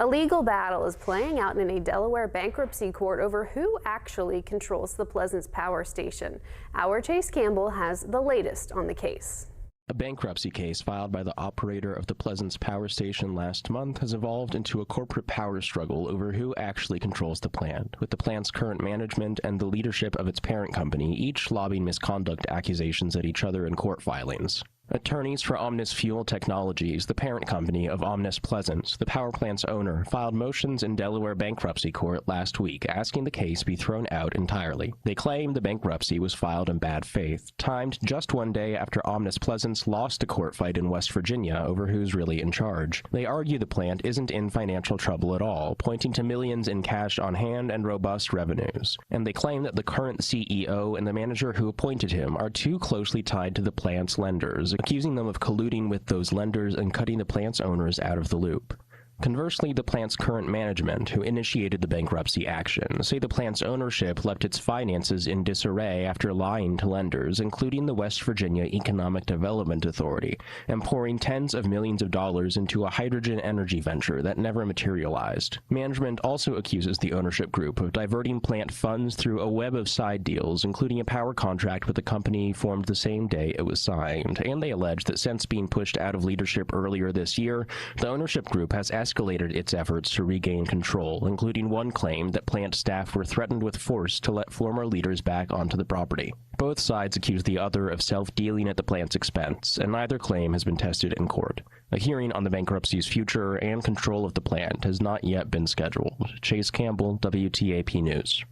A legal battle is playing out in a Delaware bankruptcy court over who actually controls the Pleasance power station. Our Chase Campbell has the latest on the case. A bankruptcy case filed by the operator of the Pleasance power station last month has evolved into a corporate power struggle over who actually controls the plant, with the plant's current management and the leadership of its parent company each lobbying misconduct accusations at each other in court filings. Attorneys for Omnis Fuel Technologies, the parent company of Omnis Pleasance, the power plant's owner, filed motions in Delaware bankruptcy court last week asking the case be thrown out entirely. They claim the bankruptcy was filed in bad faith, timed just one day after Omnis Pleasance lost a court fight in West Virginia over who's really in charge. They argue the plant isn't in financial trouble at all, pointing to millions in cash on hand and robust revenues. And they claim that the current CEO and the manager who appointed him are too closely tied to the plant's lenders, accusing them of colluding with those lenders and cutting the plant's owners out of the loop. Conversely, the plant's current management, who initiated the bankruptcy action, say the plant's ownership left its finances in disarray after lying to lenders, including the West Virginia Economic Development Authority, and pouring tens of millions of dollars into a hydrogen energy venture that never materialized. Management also accuses the ownership group of diverting plant funds through a web of side deals, including a power contract with a company formed the same day it was signed, and they allege that since being pushed out of leadership earlier this year, the ownership group has escalated its efforts to regain control, including one claim that plant staff were threatened with force to let former leaders back onto the property. Both sides accuse the other of self-dealing at the plant's expense, and neither claim has been tested in court. A hearing on the bankruptcy's future and control of the plant has not yet been scheduled. Chase Campbell, WTAP News.